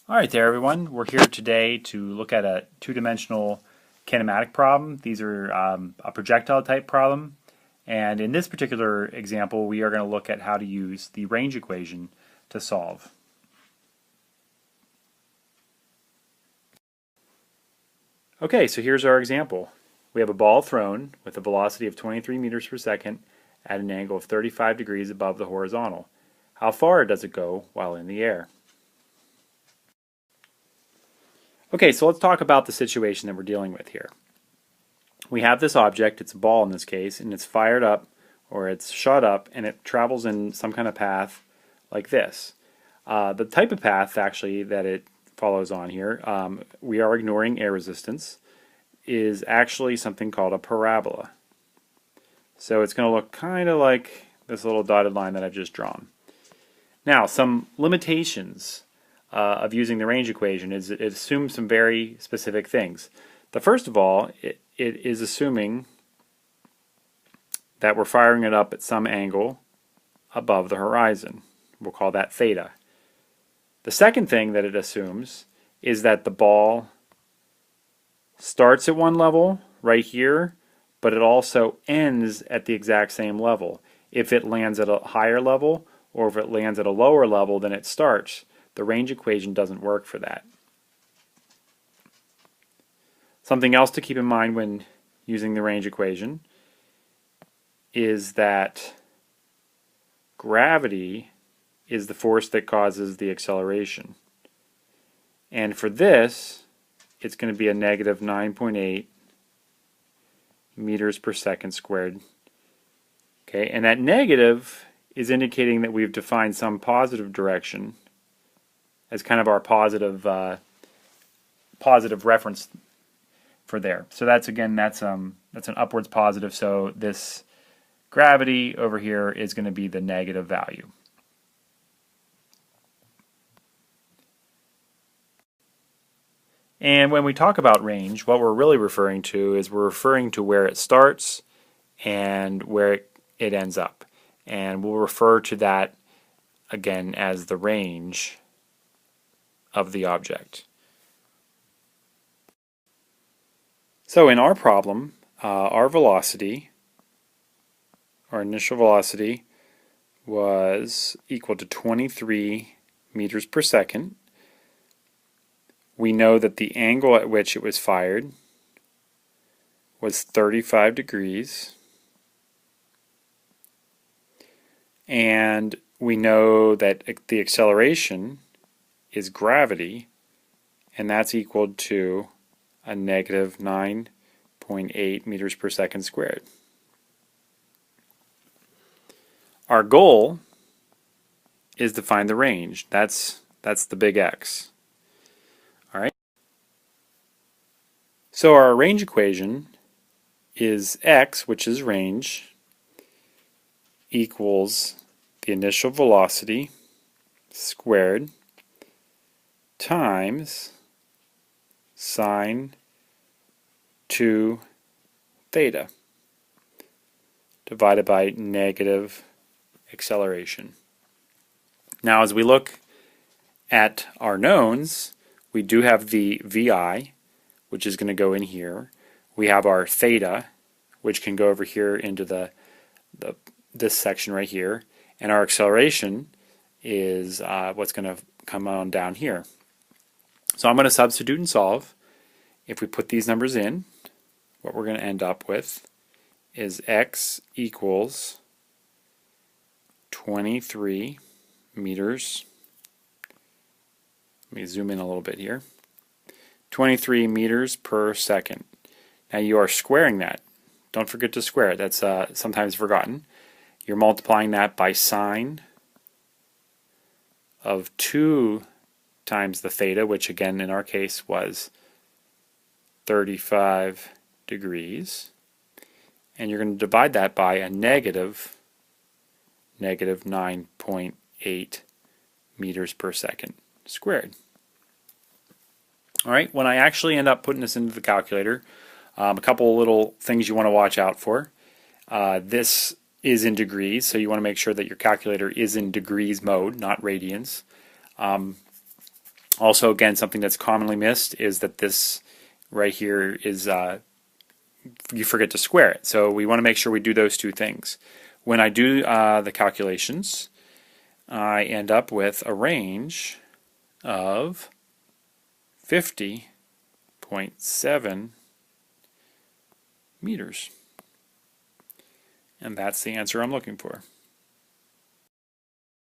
Alright there everyone, we're here today to look at a two-dimensional kinematic problem. These are a projectile type problem, and in this particular example we are going to look at how to use the range equation to solve. Okay, so here's our example. We have a ball thrown with a velocity of 23 meters per second at an angle of 35 degrees above the horizontal. How far does it go while in the air? Okay, so let's talk about the situation that we're dealing with here. We have this object, it's a ball in this case, and it's fired up, or it's shot up, and it travels in some kind of path like this. The type of path, actually, that it follows on here, we are ignoring air resistance, is actually something called a parabola. So it's going to look kind of like this little dotted line that I've just drawn. Now, some limitations of using the range equation is it assumes some very specific things. The first of all, it is assuming that we're firing it up at some angle above the horizon. We'll call that theta. The second thing that it assumes is that the ball starts at one level right here, but it also ends at the exact same level. If it lands at a higher level or if it lands at a lower level than it starts, the range equation doesn't work for that. Something else to keep in mind when using the range equation is that gravity is the force that causes the acceleration. And for this, it's going to be a negative 9.8 meters per second squared. Okay, and that negative is indicating that we've defined some positive direction as kind of our positive reference for there. So that's an upwards positive. So this gravity over here is going to be the negative value. And when we talk about range, what we're really referring to is we're referring to where it starts and where it ends up. And we'll refer to that again as the range of the object. So in our problem, our velocity, our initial velocity, was equal to 23 meters per second. We know that the angle at which it was fired was 35 degrees. And we know that the acceleration is gravity, and that's equal to a negative 9.8 meters per second squared. Our goal is to find the range. That's the big X. All right. So our range equation is X, which is range, equals the initial velocity squared times sine 2 theta divided by negative acceleration. Now as we look at our knowns, we do have the VI, which is going to go in here. We have our theta, which can go over here into this section right here, and our acceleration is what's going to come on down here. So I'm going to substitute and solve. If we put these numbers in, what we're going to end up with is X equals 23 meters. Let me zoom in a little bit here. 23 meters per second. Now you are squaring that. Don't forget to square it. That's sometimes forgotten. You're multiplying that by sine of 2 times the theta, which again in our case was 35 degrees. And you're going to divide that by a negative 9.8 meters per second squared. Alright, when I actually end up putting this into the calculator, a couple little things you want to watch out for. This is in degrees, so you want to make sure that your calculator is in degrees mode, not radians. Also, again, something that's commonly missed is that this right here is, you forget to square it. So we want to make sure we do those two things. When I do the calculations, I end up with a range of 50.7 meters. And that's the answer I'm looking for.